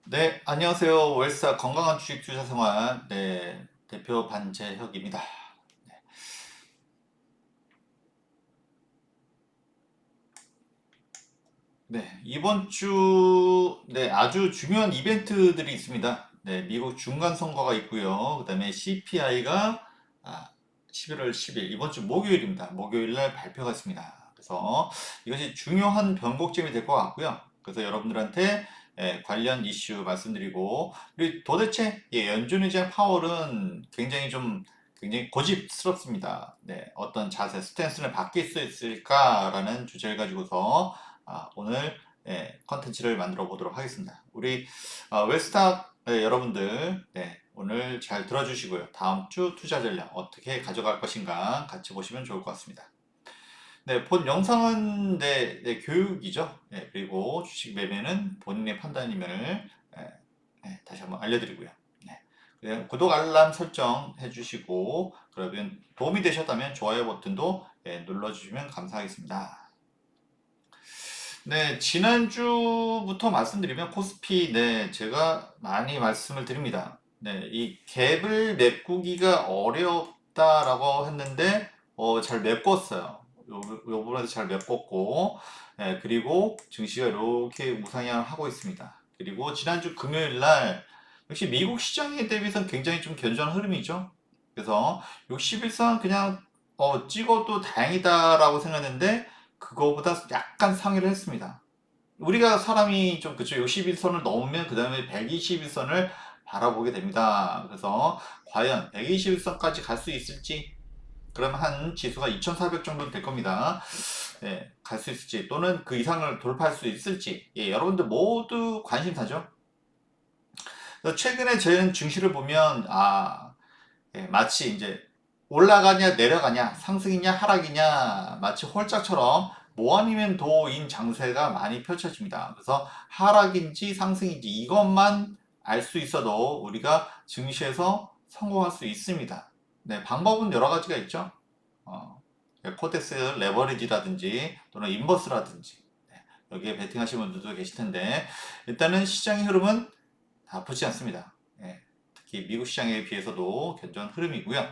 네, 안녕하세요. 월사 건강한 주식 투자 생활 대표 반재혁입니다. 이번 주 아주 중요한 이벤트들이 있습니다. 미국 중간 선거가 있고요. 그다음에 CPI가 11월 10일 이번 주 목요일입니다. 목요일 날 발표가 있습니다. 그래서 이것이 중요한 변곡점이 될 것 같고요. 그래서 여러분들한테 관련 이슈 말씀드리고, 그리고 도대체 연준 의장 파월은 굉장히 고집스럽습니다. 어떤 자세, 스탠스를 바뀔 수 있을까라는 주제를 가지고서 오늘 컨텐츠를 만들어 보도록 하겠습니다. 우리 웰스탁 여러분들 오늘 잘 들어주시고요. 다음 주 투자 전략 어떻게 가져갈 것인가 같이 보시면 좋을 것 같습니다. 본 영상은 교육이죠. 그리고 주식 매매는 본인의 판단임을 다시 한번 알려드리고요. 구독 알람 설정 해주시고, 그러면 도움이 되셨다면 좋아요 버튼도 눌러주시면 감사하겠습니다. 지난주부터 말씀드리면 코스피, 제가 많이 말씀을 드립니다. 이 갭을 메꾸기가 어렵다라고 했는데, 잘 메꿨어요. 요 부분에서 잘 메꿨고, 그리고 증시가 이렇게 우상향하고 있습니다. 그리고 지난주 금요일 날, 역시 미국 시장에 대비해서 굉장히 좀 견조한 흐름이죠. 그래서 61선 그냥 찍어도 다행이다라고 생각했는데, 그거보다 약간 상회를 했습니다. 우리가 사람이 좀 그쵸, 61선을 넘으면 그 다음에 121선을 바라보게 됩니다. 그래서 과연 121선까지 갈 수 있을지, 그러면 한 지수가 2400 정도 될 겁니다. 갈 수 있을지 또는 그 이상을 돌파할 수 있을지, 여러분들 모두 관심사죠. 그래서 최근에 제 증시를 보면 마치 이제 올라가냐 내려가냐 상승이냐 하락이냐 마치 홀짝처럼 뭐 아니면 도인 장세가 많이 펼쳐집니다. 그래서 하락인지 상승인지 이것만 알 수 있어도 우리가 증시에서 성공할 수 있습니다. 방법은 여러 가지가 있죠. 코덱스 레버리지라든지 또는 인버스라든지 여기에 베팅하시는 분들도 계실 텐데, 일단은 시장의 흐름은 나쁘지 않습니다. 특히 미국 시장에 비해서도 견조한 흐름이고요.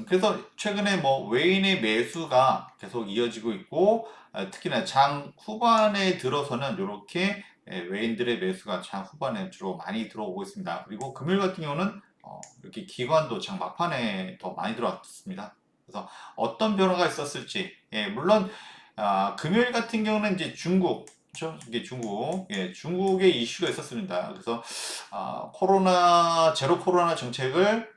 그래서 최근에 뭐 외인의 매수가 계속 이어지고 있고, 특히나 장 후반에 들어서는 이렇게 외인들의 매수가 장 후반에 주로 많이 들어오고 있습니다. 그리고 금요일 같은 경우는 이렇게 기관도 장 막판에 더 많이 들어왔습니다. 그래서 어떤 변화가 있었을지, 물론 금요일 같은 경우는 이제 중국, 그렇죠? 이게 중국의 이슈가 있었습니다. 그래서 제로 코로나 정책을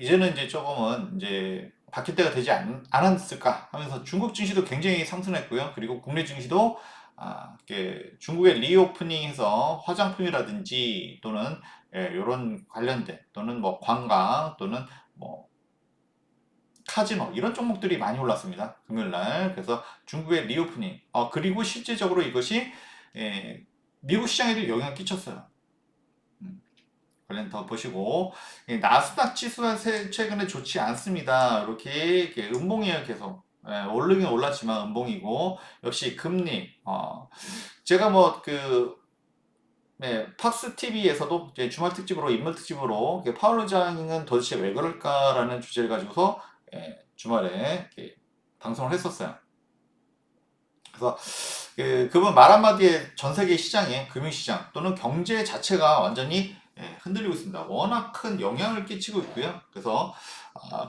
이제는 이제 조금은 이제 바뀔 때가 되지 않았을까 하면서 중국 증시도 굉장히 상승했고요. 그리고 국내 증시도 이렇게 중국의 리오프닝해서 화장품이라든지 또는 이런 관련된 또는 뭐 관광 또는 뭐 카지노 이런 종목들이 많이 올랐습니다. 금요일 날. 그래서 중국의 리오프닝. 그리고 실제적으로 이것이 미국 시장에도 영향을 끼쳤어요. 관련 더 보시고, 나스닥 지수가 최근에 좋지 않습니다. 이렇게 음봉이에요. 계속 오르긴 올랐지만 음봉이고, 역시 금리 제가 팍스 TV에서도 주말 특집으로 인물 특집으로 파월 의장은 도대체 왜 그럴까라는 주제를 가지고서 주말에 방송을 했었어요. 그래서 그분 말 한마디에 전 세계 시장에 금융시장 또는 경제 자체가 완전히 흔들리고 있습니다. 워낙 큰 영향을 끼치고 있고요. 그래서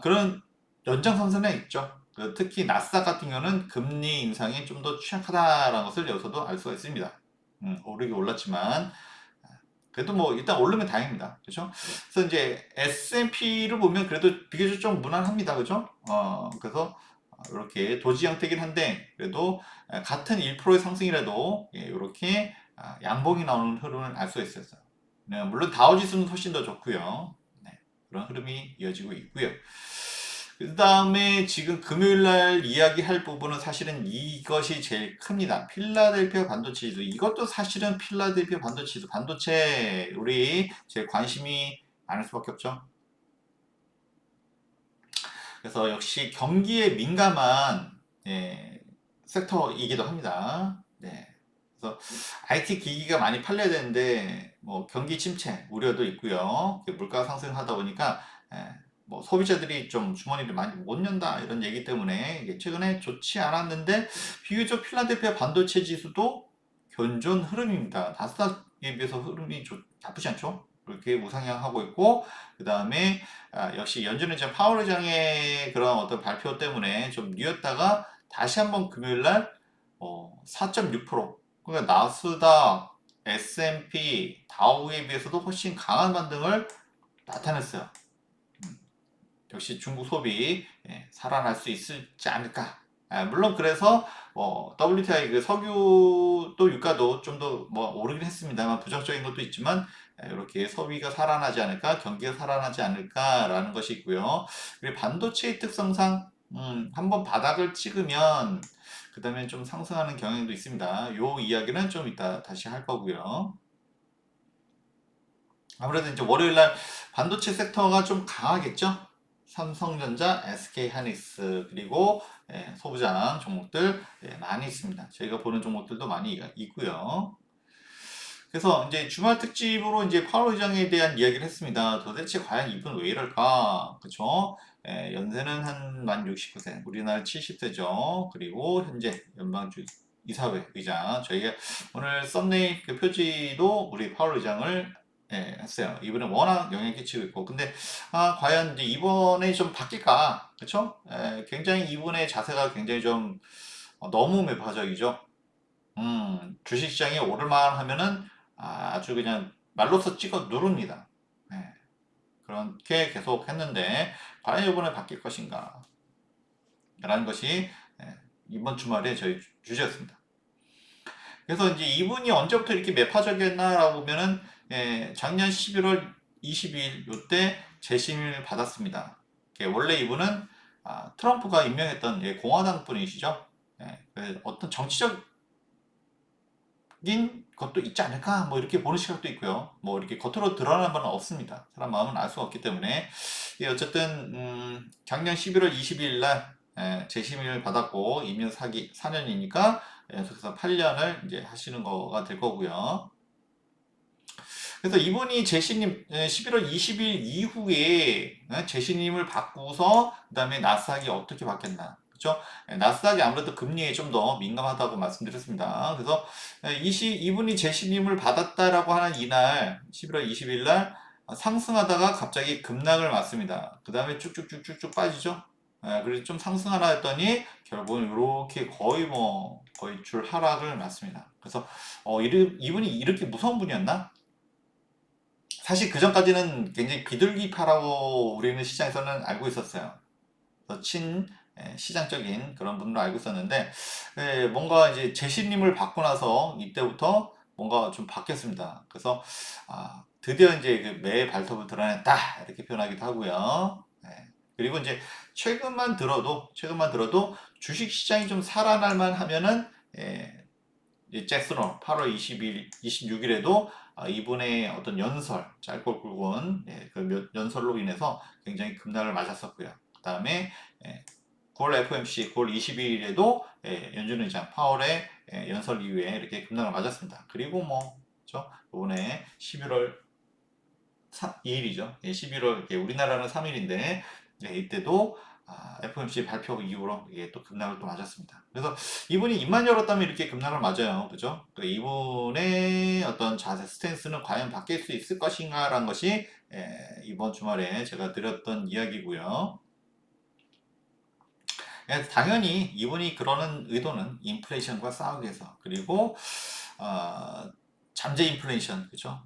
그런 연장선상에 있죠. 특히 나스닥 같은 경우는 금리 인상이 좀 더 취약하다라는 것을 여기서도 알 수가 있습니다. 오르긴 올랐지만 그래도 뭐 일단 오르면 다행입니다. 그렇죠? 그래서 이제 S&P를 보면 그래도 비교적 좀 무난합니다. 그죠? 그래서 이렇게 도지 형태긴 한데 그래도 같은 1%의 상승이라도 이렇게 양봉이 나오는 흐름을 알 수가 있었어요. 물론 다우지수는 훨씬 더 좋고요. 그런 흐름이 이어지고 있고요. 그 다음에 지금 금요일 날 이야기할 부분은 사실은 이것이 제일 큽니다. 필라델피아 반도체 지수. 이것도 사실은 필라델피아 반도체 지수, 반도체 우리 제 관심이 많을 수밖에 없죠. 그래서 역시 경기에 민감한 섹터이기도 합니다. 그래서 IT 기기가 많이 팔려야 되는데 뭐 경기 침체 우려도 있고요. 물가 상승하다 보니까 뭐 소비자들이 좀 주머니를 많이 못 연다 이런 얘기 때문에 이게 최근에 좋지 않았는데 비교적 필라델피아 반도체 지수도 견존 흐름입니다. 나스닥에 비해서 흐름이 나쁘지 않죠? 그렇게 우상향하고 있고 그 다음에 역시 연준의 파월 의장의 그런 어떤 발표 때문에 좀 뉘었다가 다시 한번 금요일날 4.6% 그러니까 나스닥, S&P, 다우에 비해서도 훨씬 강한 반등을 나타냈어요. 역시 중국 소비 살아날 수 있지 않을까. 물론 그래서 WTI 그 석유 또 유가도 좀 더 뭐 오르긴 했습니다만 부정적인 것도 있지만 이렇게 소비가 살아나지 않을까, 경기가 살아나지 않을까라는 것이 있고요. 그리고 반도체의 특성상 한번 바닥을 찍으면 그 다음에 좀 상승하는 경향도 있습니다. 요 이야기는 좀 이따 다시 할 거고요. 아무래도 이제 월요일 날 반도체 섹터가 좀 강하겠죠? 삼성전자, SK하이닉스 그리고 소부장 종목들 많이 있습니다. 저희가 보는 종목들도 많이 있고요. 그래서 이제 주말 특집으로 이제 파월 의장에 대한 이야기를 했습니다. 도대체 과연 이분 왜 이럴까? 그쵸? 연세는 한 만 69세, 우리나라 70세죠. 그리고 현재 연방주 이사회 의장. 저희가 오늘 썸네일 그 표지도 우리 파월 의장을 했어요. 이분은 워낙 영향 끼치고 있고. 근데 과연 이제 이번에 좀 바뀔까? 그쵸? 굉장히 이분의 자세가 굉장히 좀 너무 매파적이죠. 주식시장이 오를만 하면은 아주 그냥 말로써 찍어 누릅니다. 네, 그렇게 계속 했는데 과연 이번에 바뀔 것인가? 라는 것이 이번 주말에 저희 주제였습니다. 그래서 이제 이분이 언제부터 이렇게 매파적이었나라고 보면은 작년 11월 22일 요때 재심을 받았습니다. 원래 이분은 트럼프가 임명했던 공화당 분이시죠. 어떤 정치적 인 것도 있지 않을까 뭐 이렇게 보는 시각도 있고요. 뭐 이렇게 겉으로 드러나는 바는 없습니다. 사람 마음은 알 수가 없기 때문에 어쨌든 작년 11월 22일 날 재심을 받았고 임명 4년이니까 연속해서 8년을 이제 하시는 거가 될 거고요. 그래서 이분이 재신임 11월 20일 이후에 재신임을 받고서 그다음에 나스닥이 어떻게 바뀌었나 그렇죠? 나스닥이 아무래도 금리에 좀 더 민감하다고 말씀드렸습니다. 그래서 이분이 재신임을 받았다라고 하는 이날 11월 20일 날 상승하다가 갑자기 급락을 맞습니다. 그 다음에 쭉쭉쭉쭉쭉 빠지죠. 그래서 좀 상승하라 했더니 결국은 이렇게 거의 줄 하락을 맞습니다. 그래서 이분이 이렇게 무서운 분이었나? 사실 그 전까지는 굉장히 비둘기파라고 우리는 시장에서는 알고 있었어요. 그래서 시장적인 그런 분으로 알고 있었는데 뭔가 이제 재신임을 받고 나서 이때부터 뭔가 좀 바뀌었습니다. 그래서 드디어 이제 그 매의 발톱을 드러냈다 이렇게 표현하기도 하고요. 그리고 이제 최근만 들어도 주식 시장이 좀 살아날 하면은 잭슨홀 8월 20일, 26일에도 이분의 어떤 짧고 굵은 그 연설로 인해서 굉장히 급락을 맞았었고요. 그 다음에 9월 FOMC 9월 22일에도 연준 의장 파월의 연설 이후에 이렇게 급락을 맞았습니다. 그리고 뭐 그렇죠? 이번에 11월 2일이죠. 11월 우리나라는 3일인데 이때도 FOMC 발표 이후로 이게 또 급락을 또 맞았습니다. 그래서 이분이 입만 열었다면 이렇게 급락을 맞아요. 그죠? 이분의 어떤 자세, 스탠스는 과연 바뀔 수 있을 것인가라는 것이 이번 주말에 제가 드렸던 이야기고요. 당연히 이분이 그러는 의도는 인플레이션과 싸우기 위해서 그리고 잠재 인플레이션 그죠?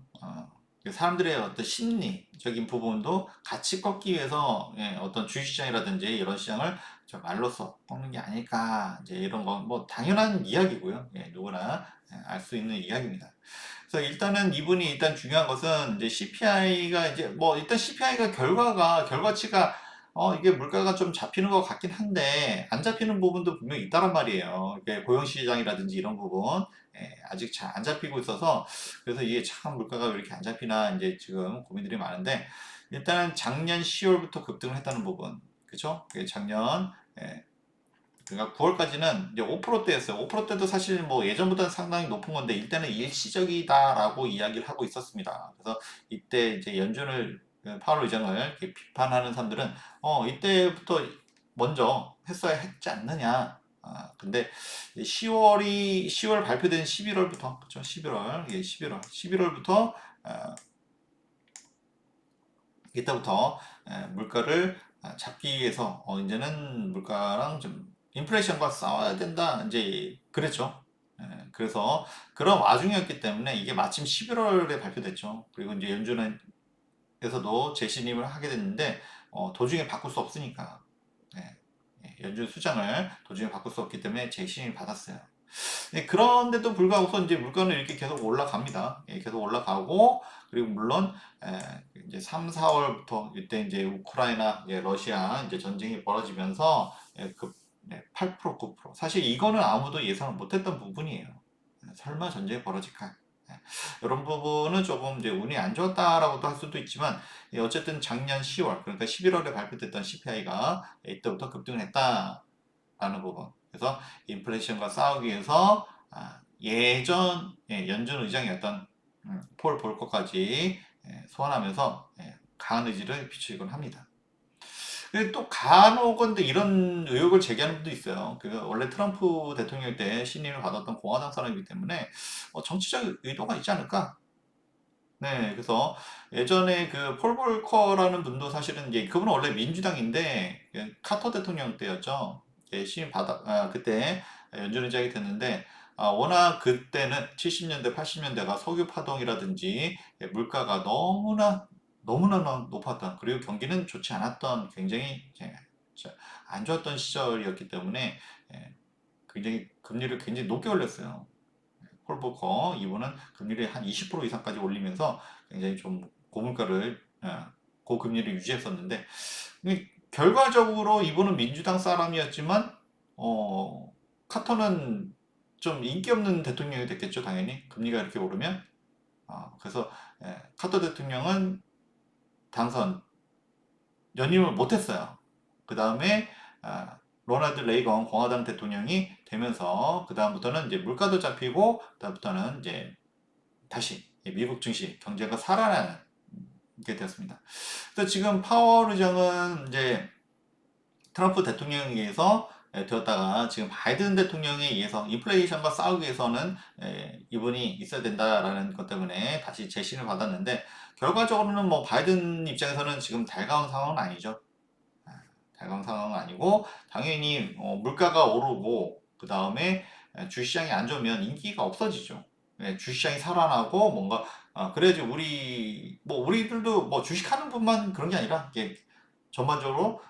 사람들의 어떤 심리적인 부분도 같이 꺾기 위해서 어떤 주식시장이라든지 이런 시장을 저 말로써 꺾는 게 아닐까 이제 이런 건 뭐 당연한 이야기고요. 누구나 알 수 있는 이야기입니다. 그래서 일단은 이분이 일단 중요한 것은 이제 CPI가 이제 뭐 일단 CPI가 결과치가 이게 물가가 좀 잡히는 것 같긴 한데 안 잡히는 부분도 분명히 있다란 말이에요. 이게 고용시장이라든지 이런 부분 아직 잘 안 잡히고 있어서 그래서 이게 참 물가가 왜 이렇게 안 잡히나 이제 지금 고민들이 많은데 일단은 작년 10월부터 급등을 했다는 부분 그쵸? 작년 그러니까 9월까지는 이제 5%대였어요. 5%대도 사실 뭐 예전보다는 상당히 높은 건데 이때는 일시적이다라고 이야기를 하고 있었습니다. 그래서 이때 이제 연준을 파월 의장을 이렇게 비판하는 사람들은 이때부터 먼저 했어야 했지 않느냐. 근데 10월 발표된 11월부터 그렇죠? 11월 예, 11월부터 이때부터 물가를 잡기 위해서 이제는 물가랑 좀 인플레이션과 싸워야 된다 이제 그랬죠. 그래서 그런 와중이었기 때문에 이게 마침 11월에 발표됐죠. 그리고 이제 연준에서도 재신임을 하게 됐는데 도중에 바꿀 수 없으니까 연준 수장을 도중에 바꿀 수 없기 때문에 재신임 받았어요. 그런데도 불구하고 이제 물가는 이렇게 계속 올라갑니다. 계속 올라가고 그리고 물론 이제 3, 4월부터 이때 이제 우크라이나, 러시아 이제 전쟁이 벌어지면서 급 8%, 9%. 사실 이거는 아무도 예상을 못했던 부분이에요. 설마 전쟁이 벌어질까? 이런 부분은 조금 이제 운이 안 좋았다라고도 할 수도 있지만 어쨌든 작년 10월 그러니까 11월에 발표됐던 CPI가 이때부터 급등을 했다라는 부분. 그래서 인플레이션과 싸우기 위해서 연준 의장이었던 폴 볼커까지 소환하면서 강한 의지를 비추곤 합니다. 근데 또 간혹은 이런 의혹을 제기하는 분도 있어요. 원래 트럼프 대통령 때 신임을 받았던 공화당 사람이기 때문에 정치적 의도가 있지 않을까? 네, 그래서 예전에 그 폴 볼커라는 분도 사실은 이제 그분은 원래 민주당인데 카터 대통령 때였죠. 신임 그때 연준 의장이 됐는데 워낙 그때는 70년대, 80년대가 석유 파동이라든지 물가가 너무나 높았던 그리고 경기는 좋지 않았던 굉장히 안 좋았던 시절이었기 때문에 굉장히 금리를 굉장히 높게 올렸어요. 폴 보커 이분은 금리를 한 20% 이상까지 올리면서 굉장히 좀 고금리를 유지했었는데 결과적으로 이분은 민주당 사람이었지만 카터는 좀 인기 없는 대통령이 됐겠죠. 당연히 금리가 이렇게 오르면 그래서 카터 대통령은 당선 연임을 못했어요. 그 다음에 로널드 레이건 공화당 대통령이 되면서 그 다음부터는 이제 물가도 잡히고 그 다음부터는 이제 다시 미국 증시 경제가 살아나는 게 되었습니다. 그래서 지금 파월 의장은 이제 트럼프 대통령에 의해서 되었다가 지금 바이든 대통령에 의해서 인플레이션과 싸우기 위해서는 이분이 있어야 된다라는 것 때문에 다시 재신을 받았는데 결과적으로는 뭐 바이든 입장에서는 지금 달가운 상황은 아니죠. 달가운 상황은 아니고 당연히 물가가 오르고 그 다음에 주시장이 안 좋으면 인기가 없어지죠. 주시장이 살아나고 뭔가 그래야지 우리들도 뭐 주식하는 분만 그런 게 아니라 이게 전반적으로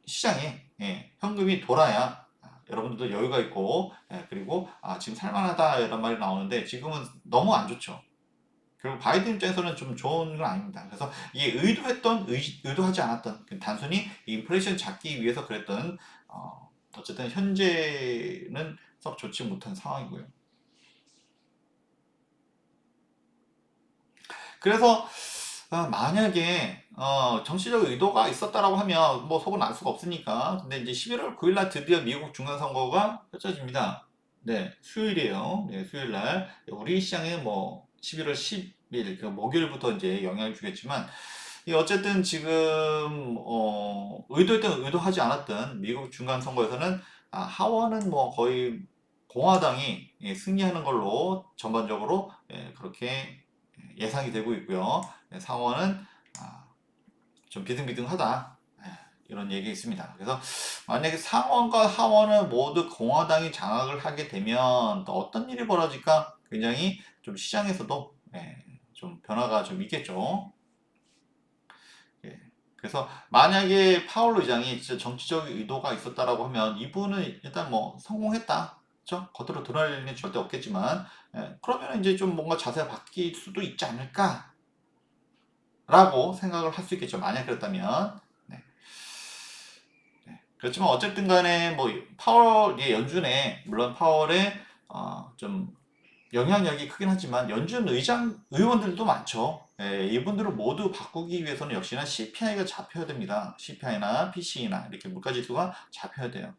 시장에 현금이 돌아야 여러분들도 여유가 있고 그리고 지금 살만하다 이런 말이 나오는데 지금은 너무 안 좋죠. 그리고 바이든 입장에서는 좀 좋은 건 아닙니다. 그래서 이게 의도하지 않았던 단순히 인플레이션 잡기 위해서 그랬던 어쨌든 현재는 썩 좋지 못한 상황이고요. 그래서 만약에 정치적 의도가 있었다라고 하면 뭐 속은 알 수가 없으니까. 근데 이제 11월 9일 날 드디어 미국 중간선거가 펼쳐집니다. 네, 수요일이에요. 네, 수요일 날 우리 시장에 뭐 11월 10일 그 목요일부터 이제 영향을 주겠지만 어쨌든 지금 의도했든 의도하지 않았든 미국 중간선거에서는 하원은 뭐 거의 공화당이 승리하는 걸로 전반적으로 그렇게 예상이 되고 있고요. 상원은 좀 비등비등하다. 이런 얘기 있습니다. 그래서 만약에 상원과 하원을 모두 공화당이 장악을 하게 되면 또 어떤 일이 벌어질까? 굉장히 좀 시장에서도 좀 변화가 좀 있겠죠. 예. 그래서 만약에 파월 의장이 진짜 정치적 의도가 있었다라고 하면 이분은 일단 뭐 성공했다. 그렇죠? 겉으로 드러낼 일은 절대 없겠지만 그러면 이제 좀 뭔가 자세가 바뀔 수도 있지 않을까? 라고 생각을 할 수 있겠죠. 만약 그랬다면. 네. 네. 그렇지만 어쨌든 간에 뭐 파월의 연준에 물론 파월의 좀 영향력이 크긴 하지만 연준 의원들도 많죠. 이분들을 모두 바꾸기 위해서는 역시나 CPI가 잡혀야 됩니다. CPI나 PCE나 이렇게 물가지수가 잡혀야 돼요.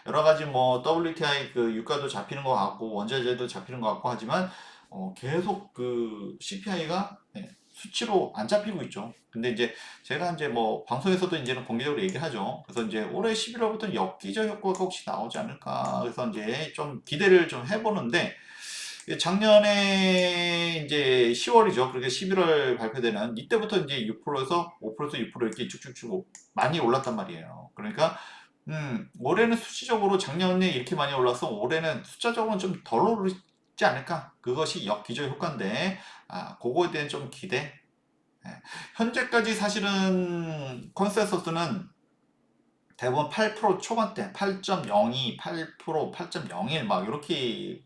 여러 가지 뭐 WTI 그 유가도 잡히는 것 같고 원자재도 잡히는 것 같고 하지만 계속 그 CPI가 수치로 안 잡히고 있죠. 근데 이제 제가 이제 뭐 방송에서도 이제는 공개적으로 얘기하죠. 그래서 이제 올해 11월부터 엽기적 효과가 혹시 나오지 않을까. 그래서 이제 좀 기대를 좀 해보는데 작년에 이제 10월이죠. 그렇게 11월 발표되는 이때부터 이제 6%에서 5%에서 6% 이렇게 쭉쭉쭉 많이 올랐단 말이에요. 그러니까 올해는 수치적으로 작년에 이렇게 많이 올라서 올해는 숫자적으로는 좀 덜 오르지 않을까? 그것이 역기저 효과인데, 그거에 대한 좀 기대. 예. 현재까지 사실은 컨센서스는 대부분 8% 초반대, 8.02, 8%, 8.01 막 이렇게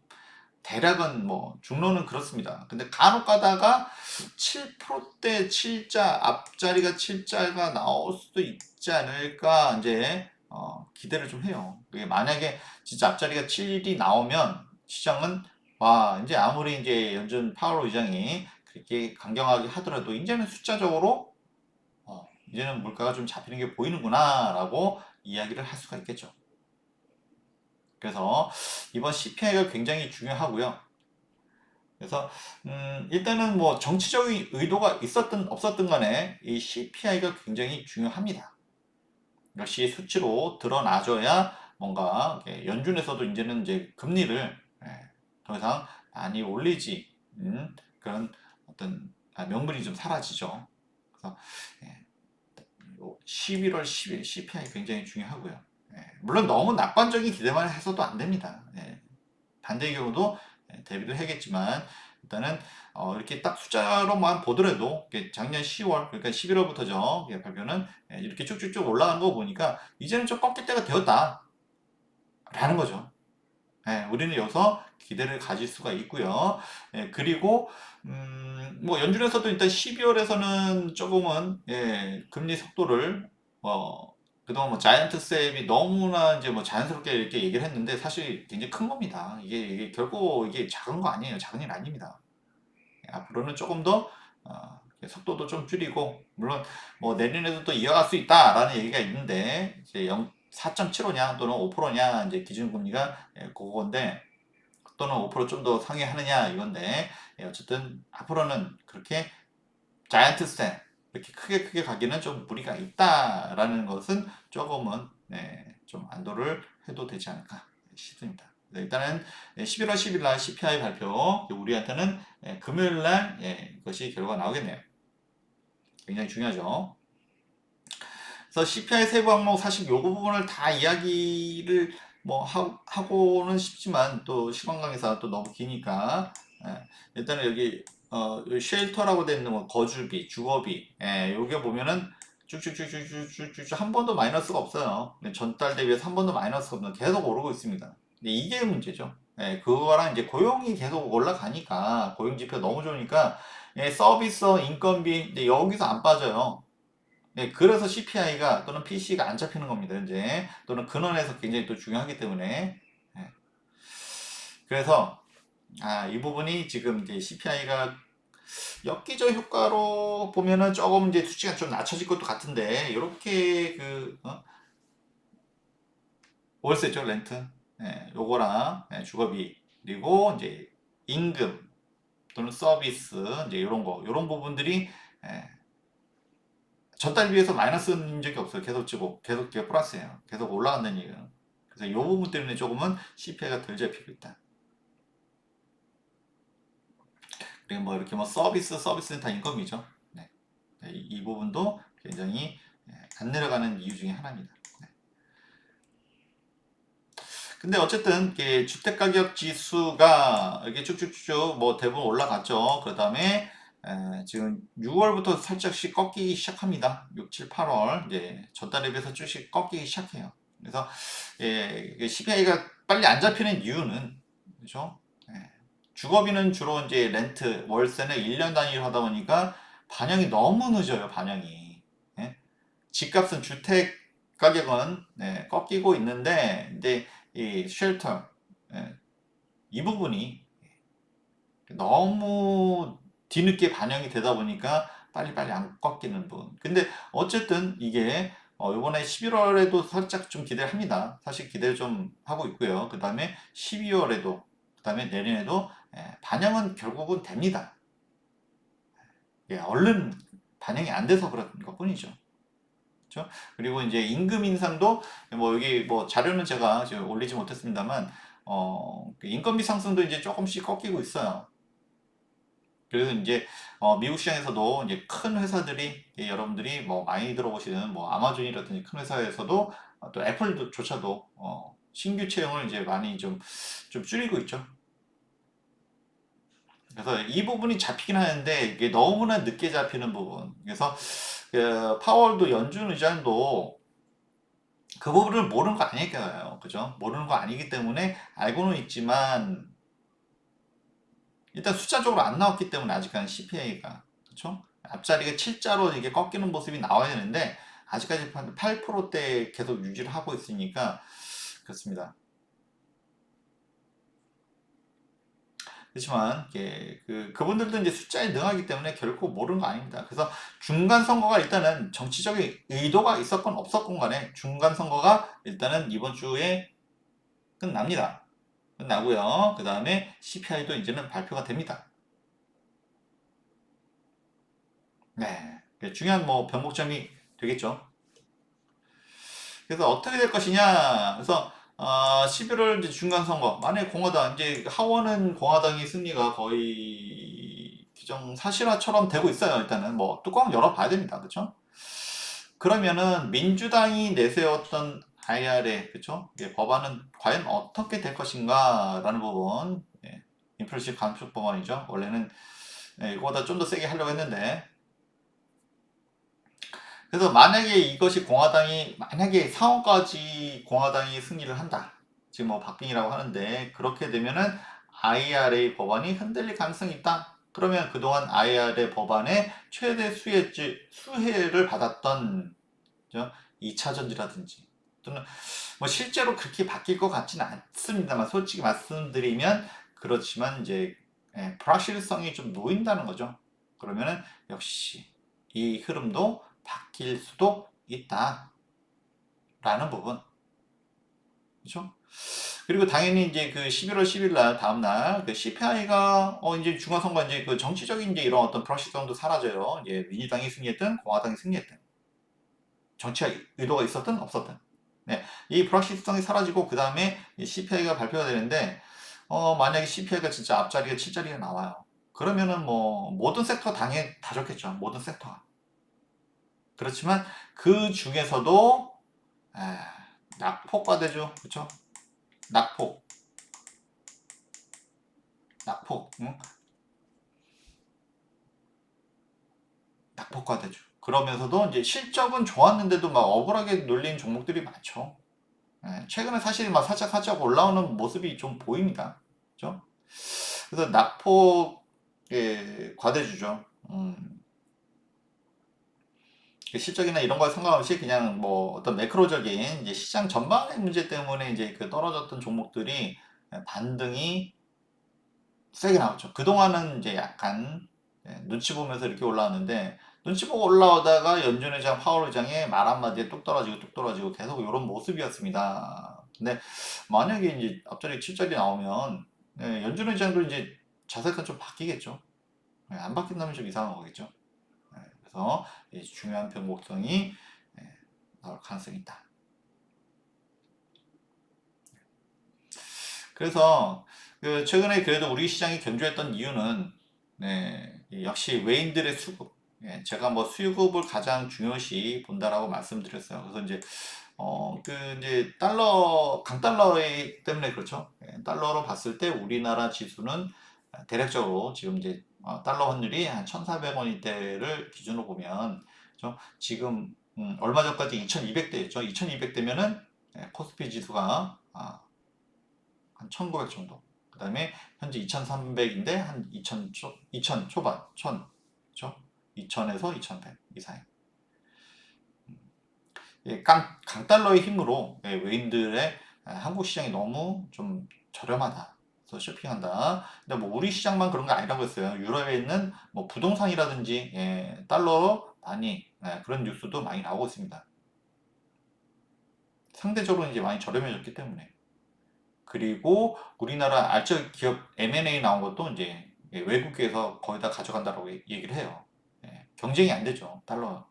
대략은 뭐 중로는 그렇습니다. 근데 간혹 가다가 7%대 7자 앞자리가 7자가 나올 수도 있지 않을까 이제 기대를 좀 해요. 그게 만약에 진짜 앞자리가 7이 나오면 시장은 와 이제 아무리 이제 연준 파월 의장이 그렇게 강경하게 하더라도 이제는 숫자적으로 이제는 물가가 좀 잡히는 게 보이는구나라고 이야기를 할 수가 있겠죠. 그래서 이번 CPI가 굉장히 중요하고요. 그래서 일단은 뭐 정치적인 의도가 있었든 없었든 간에 이 CPI가 굉장히 중요합니다. 역시 수치로 드러나줘야 뭔가 연준에서도 이제는 이제 금리를 더 이상 많이 올리지 그런 어떤 명분이 좀 사라지죠. 그래서 11월 10일 CPI 굉장히 중요하고요. 물론 너무 낙관적인 기대만 해서도 안 됩니다. 반대의 경우도 대비를 하겠지만 일단은 이렇게 딱 숫자로만 보더라도 작년 10월 그러니까 11월부터죠 발표는 이렇게 쭉쭉쭉 올라가는 거 보니까 이제는 좀 꺾일 때가 되었다 라는 거죠. 우리는 여기서 기대를 가질 수가 있고요. 그리고 뭐 연준에서도 일단 12월에서는 조금은 금리 속도를 그동안 뭐 자이언트 셉이 너무나 이제 뭐 자연스럽게 이렇게 얘기를 했는데 사실 굉장히 큰 겁니다. 이게 결코 이게 작은 거 아니에요. 작은 일 아닙니다. 앞으로는 조금 더 속도도 좀 줄이고 물론 뭐 내년에도 또 이어갈 수 있다라는 얘기가 있는데 이제 4.75냐 또는 5%냐 이제 기준금리가 그건데 또는 5%좀 더 상회하느냐 이건데 어쨌든 앞으로는 그렇게 자이언트 스텝 이렇게 크게 가기는 좀 무리가 있다라는 것은 조금은 좀 안도를 해도 되지 않을까 싶습니다. 일단은 11월 10일 날 CPI 발표 우리한테는 금요일 날 이것이 결과가 나오겠네요. 굉장히 중요하죠. 그래서 CPI 세부 항목 사실 요거 부분을 다 이야기를 뭐 하고는 싶지만 또 시간 관계상 또 너무 기니까 일단은 여기 쉘터라고 되어 있는 뭐 거주비, 주거비 요게 보면은 쭉쭉쭉쭉쭉쭉 한 번도 마이너스가 없어요. 전달 대비해서 한 번도 마이너스가 없는 계속 오르고 있습니다. 근데 이게 문제죠. 그거랑 이제 고용이 계속 올라가니까 고용 지표 너무 좋으니까 서비스, 인건비 이제 여기서 안 빠져요. 그래서 CPI가 또는 PC가 안 잡히는 겁니다. 이제 또는 근원에서 굉장히 또 중요하기 때문에 그래서 이 부분이 지금 이제 CPI가 엽기적 효과로 보면은 조금 이제 수치가 좀 낮춰질 것도 같은데 이렇게 월세죠 렌트 요거랑 주거비 그리고 이제 임금 또는 서비스 이제 이런 부분들이 전달 비해서 마이너스인 적이 없어요. 계속 찌고 계속 플러스예요. 계속 올라간다는 얘기예요. 그래서 이 부분 때문에 조금은 CPI가 덜 잡히고 있다. 그리고 뭐 이렇게 뭐 서비스는 다 인건비죠. 이 부분도 굉장히 안 내려가는 이유 중에 하나입니다. 근데 어쨌든 주택가격 지수가 이렇게 쭉쭉쭉 뭐 대부분 올라갔죠. 그 다음에 지금 6월부터 살짝씩 꺾이기 시작합니다. 6, 7, 8월 이제 전달에 비해서 쭉씩 꺾이기 시작해요. 그래서 CPI가 빨리 안 잡히는 이유는 그죠? 주거비는 주로 이제 렌트, 월세는 1년 단위로 하다 보니까 반영이 너무 늦어요. 반영이. 집값은 주택 가격은 꺾이고 있는데 이제 이 쉘터 이 부분이 너무 뒤늦게 반영이 되다 보니까 빨리빨리 안 꺾이는 부분. 근데 어쨌든 이게 이번에 11월에도 살짝 좀 기대를 합니다. 사실 기대를 좀 하고 있고요. 그 다음에 12월에도, 그 다음에 내년에도 반영은 결국은 됩니다. 얼른 반영이 안 돼서 그런 것 뿐이죠. 그렇죠? 그리고 이제 임금 인상도 뭐 여기 뭐 자료는 제가 지금 올리지 못했습니다만 그 인건비 상승도 이제 조금씩 꺾이고 있어요. 그래서 이제 미국 시장에서도 이제 큰 회사들이 여러분들이 뭐 많이 들어보시는 뭐 아마존이라든지 큰 회사에서도 또 애플조차도 신규 채용을 이제 많이 좀 줄이고 있죠. 그래서 이 부분이 잡히긴 하는데 이게 너무나 늦게 잡히는 부분. 그래서 그 파월도 연준 의장도 그 부분을 모르는 거 아니니까요. 그죠? 모르는 거 아니기 때문에 알고는 있지만 일단 숫자적으로 안 나왔기 때문에 아직까지 CPI가 그렇죠? 앞자리가 7자로 이게 꺾이는 모습이 나와야 되는데 아직까지 8%대 계속 유지를 하고 있으니까 그렇습니다. 그렇지만 그분들도 이제 숫자에 능하기 때문에 결코 모르는 거 아닙니다. 그래서 중간 선거가 일단은 정치적인 의도가 있었건 없었건 간에 중간 선거가 일단은 이번 주에 끝납니다. 끝나고요. 그 다음에 CPI도 이제는 발표가 됩니다. 네. 중요한 뭐 변곡점이 되겠죠. 그래서 어떻게 될 것이냐. 그래서 11월 이제 중간 선거. 만약에 공화당 이제 하원은 공화당이 승리가 거의 기정사실화처럼 되고 있어요. 일단은 뭐 뚜껑 열어봐야 됩니다. 그렇죠? 그러면은 민주당이 내세웠던 IRA 그렇죠? 법안은 과연 어떻게 될 것인가라는 부분. 인플레이션 감축 법안이죠. 원래는 이거보다 좀 더 세게 하려고 했는데 그래서 만약에 이것이 공화당이 만약에 상원까지 공화당이 승리를 한다. 지금 뭐 박빙이라고 하는데 그렇게 되면은 IRA 법안이 흔들릴 가능성이 있다. 그러면 그동안 IRA 법안의 최대 수혜를 받았던 2차 전지라든지 또는 뭐 실제로 그렇게 바뀔 것 같지는 않습니다만 솔직히 말씀드리면 그렇지만 이제 불확실성이 좀 놓인다는 거죠. 그러면은 역시 이 흐름도 바뀔 수도 있다라는 부분. 그렇죠? 그리고 당연히 이제 그 11월 10일 날 다음 날그 CPI가 이제 중간선거 이제 그 정치적인 이제 이런 어떤 불확실성도 사라져요. 이제 민주당이 승리했든 공화당이 승리했든 정치가 의도가 있었든 없었든. 네, 이 불확실성이 사라지고 그 다음에 CPI가 발표가 되는데 만약에 CPI가 진짜 앞자리가 7자리가 나와요. 그러면은 뭐 모든 섹터 당연히 다 좋겠죠. 모든 섹터가. 그렇지만 그 중에서도 에, 낙폭과대죠. 그렇죠? 낙폭, 낙폭, 응? 낙폭과대죠. 그러면서도 이제 실적은 좋았는데도 막 억울하게 눌린 종목들이 많죠. 최근에 사실 막 살짝 살짝 올라오는 모습이 좀 보입니다. 그렇죠? 그래서 낙폭 과대주죠. 실적이나 이런 거 상관없이 그냥 뭐 어떤 매크로적인 이제 시장 전반의 문제 때문에 이제 그 떨어졌던 종목들이 반등이 세게 나왔죠. 그동안은 이제 약간 눈치 보면서 이렇게 올라왔는데 눈치 보고 올라오다가 연준 의장 파월 의장의 말 한마디에 뚝 떨어지고 뚝 떨어지고 계속 이런 모습이었습니다. 근데 만약에 이제 앞자리 7자리 나오면 연준 의장도 이제 자세가 좀 바뀌겠죠. 안 바뀐다면 좀 이상한 거겠죠. 그래서 중요한 변곡성이 나올 가능성이 있다. 그래서 최근에 그래도 우리 시장이 견조했던 이유는 역시 외인들의 수급. 제가 뭐 수급을 가장 중요시 본다라고 말씀드렸어요. 그래서 이제 이제 강달러 때문에 그렇죠. 달러로 봤을 때 우리나라 지수는 대략적으로 지금 이제 달러 환율이 한 1,400원대를 기준으로 보면 그렇죠? 지금 얼마 전까지 2,200대였죠. 2,200대면은 코스피 지수가 한 1,900 정도. 그 다음에 현재 2,300인데 한 2,000 초반, 1,000, 그렇죠? 2,000에서 2,100 이 사이. 강달러의 힘으로 외인들의 한국 시장이 너무 좀 저렴하다. 그래서 쇼핑한다. 근데 뭐 우리 시장만 그런 거 아니라고 했어요. 유럽에 있는 뭐 부동산이라든지 달러로 많이 그런 뉴스도 많이 나오고 있습니다. 상대적으로 이제 많이 저렴해졌기 때문에. 그리고 우리나라 알짜 기업 M&A 나온 것도 이제 외국에서 거의 다 가져간다라고 얘기를 해요. 경쟁이 안 되죠. 달러.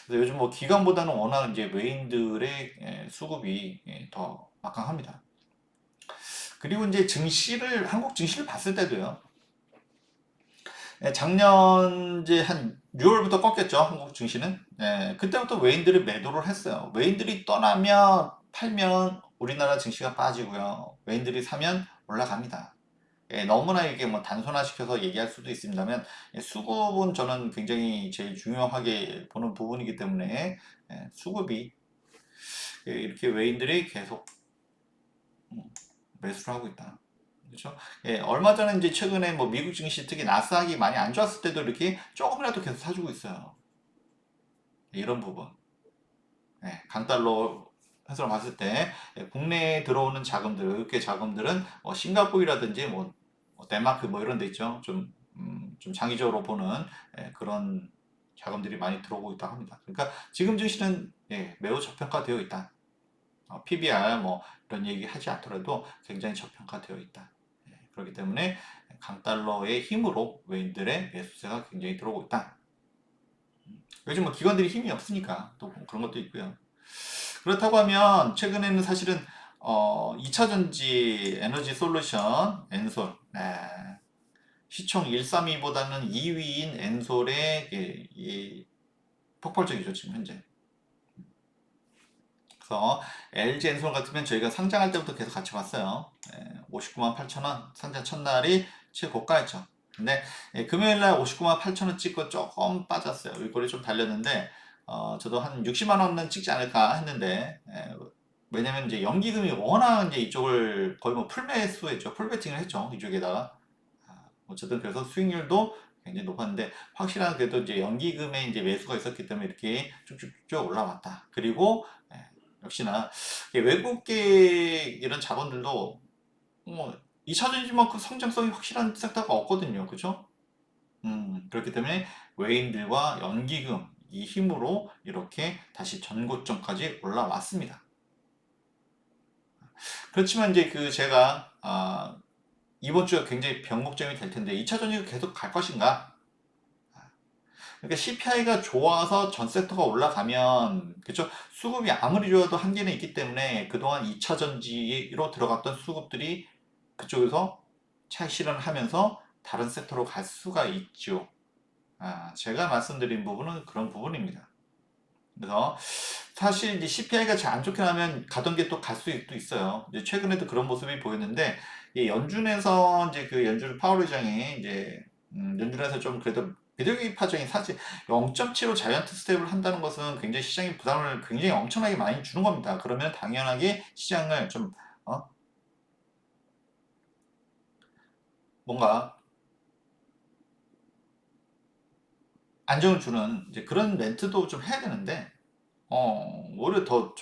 그래서 요즘 뭐 기관보다는 워낙 이제 외인들의 수급이 더 막강합니다. 그리고 이제 한국 증시를 봤을 때도요. 작년 이제 한 6월부터 꺾였죠. 한국 증시는. 그때부터 외인들이 매도를 했어요. 외인들이 떠나면 팔면 우리나라 증시가 빠지고요. 외인들이 사면 올라갑니다. 너무나 이게 뭐 단순화시켜서 얘기할 수도 있습니다만 수급은 저는 굉장히 제일 중요하게 보는 부분이기 때문에 수급이 이렇게 외인들이 계속 매수를 하고 있다. 그렇죠? 얼마 전에 이제 최근에 뭐 미국 증시 특히 나스닥이 많이 안 좋았을 때도 이렇게 조금이라도 계속 사주고 있어요. 이런 부분. 강달러 해서 봤을 때 국내에 들어오는 자금들, 외국계 자금들은 싱가포르라든지 뭐 덴마크 뭐 이런 데 있죠. 좀 장기적으로 보는 그런 자금들이 많이 들어오고 있다고 합니다. 그러니까 지금 증시는 매우 저평가되어 있다. PBR 뭐 이런 얘기 하지 않더라도 굉장히 저평가되어 있다. 그렇기 때문에 강달러의 힘으로 외인들의 매수세가 굉장히 들어오고 있다. 요즘 뭐 기관들이 힘이 없으니까 또 그런 것도 있고요. 그렇다고 하면 최근에는 사실은 2차전지 에너지 솔루션 엔솔 시총 132보다는 2위인 엔솔의 폭발적이죠 지금 현재. 그래서 LG 엔솔 같으면 저희가 상장할 때부터 계속 같이 봤어요. 59만 8천 원 상장 첫날이 최고가였죠. 근데 금요일날 59만 8천 원 찍고 조금 빠졌어요. 윗골이 좀 달렸는데 저도 한 60만 원은 찍지 않을까 했는데 왜냐면 이제 연기금이 워낙 이제 이쪽을 거의 뭐 풀매수했죠. 풀베팅을 했죠. 이쪽에다가 어쨌든 그래서 수익률도 굉장히 높았는데 확실한 그래도 이제 연기금에 이제 매수가 있었기 때문에 이렇게 쭉쭉쭉 올라왔다. 그리고 역시나 외국계 이런 자본들도 뭐 2차전지만큼 성장성이 확실한 섹터가 없거든요. 그죠? 그렇기 때문에 외인들과 연기금 이 힘으로 이렇게 다시 전고점까지 올라왔습니다. 그렇지만 이제 제가 이번 주가 굉장히 변곡점이 될 텐데 2차 전지가 계속 갈 것인가? 그러니까 CPI가 좋아서 전 섹터가 올라가면 그죠? 수급이 아무리 좋아도 한계는 있기 때문에 그동안 2차 전지로 들어갔던 수급들이 그쪽에서 차익 실현을 하면서 다른 섹터로 갈 수가 있죠. 제가 말씀드린 부분은 그런 부분입니다. 그래서 사실 이제 CPI가 잘 안 좋게 나면 가던 게 또 갈 수도 있어요. 이제 최근에도 그런 모습이 보였는데 연준에서 이제 그 연준 파월 의장이 이제 연준에서 좀 그래도 비둘기파적인 사실 0.75 자이언트 스텝을 한다는 것은 굉장히 시장에 부담을 굉장히 엄청나게 많이 주는 겁니다. 그러면 당연하게 시장을 좀 뭔가 안정을 주는 이제 그런 멘트도 좀 해야 되는데 오히려 더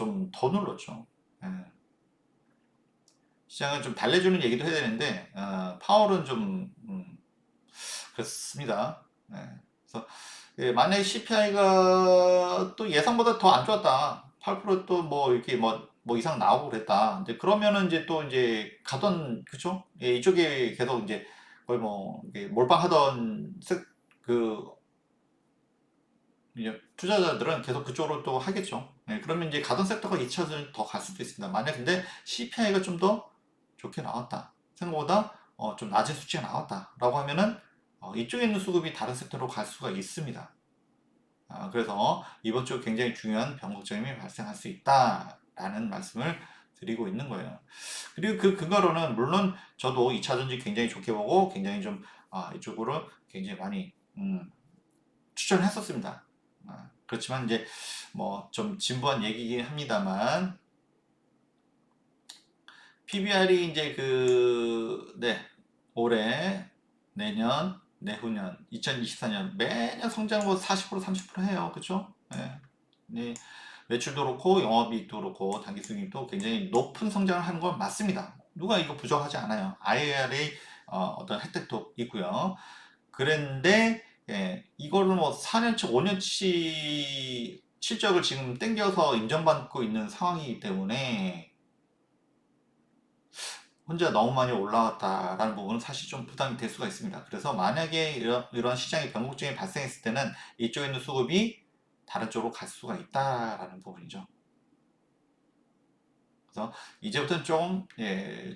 눌렀죠. 예. 시장을 좀 달래주는 얘기도 해야 되는데 파월은 좀 그렇습니다. 그래서 만약에 CPI가 또 예상보다 더 안 좋았다. 8%또 뭐 이렇게 뭐 이상 나오고 그랬다. 이제 그러면은 이제 또 이제 가던 그쵸? 이쪽에 계속 이제 거의 뭐 이게 몰빵하던 그 이제 투자자들은 계속 그쪽으로 또 하겠죠. 그러면 이제 가던 섹터가 2차전 더 갈 수도 있습니다. 만약 근데 CPI가 좀 더 좋게 나왔다. 생각보다 좀 낮은 수치가 나왔다라고 하면은 이쪽에 있는 수급이 다른 섹터로 갈 수가 있습니다. 그래서 이번 주 굉장히 중요한 변곡점이 발생할 수 있다라는 말씀을 드리고 있는 거예요. 그리고 그 근거로는 물론 저도 2차전지 굉장히 좋게 보고 굉장히 좀 이쪽으로 굉장히 많이 추천했었습니다. 그렇지만 이제 뭐 좀 진부한 얘기긴 합니다만 PBR이 이제 올해, 내년, 내후년, 2024년 매년 성장으로 40% 30% 해요. 그쵸? 네. 매출도 그렇고 영업이익도 그렇고 단기순이익도 굉장히 높은 성장을 하는 건 맞습니다. 누가 이거 부정하지 않아요. IRA 어떤 혜택도 있고요. 그런데 이거를 뭐 4년치, 5년치 실적을 지금 땡겨서 인정받고 있는 상황이기 때문에 혼자 너무 많이 올라왔다라는 부분은 사실 좀 부담이 될 수가 있습니다. 그래서 만약에 이런 시장의 변곡점이 발생했을 때는 이쪽에 있는 수급이 다른 쪽으로 갈 수가 있다라는 부분이죠. 그래서 이제부터는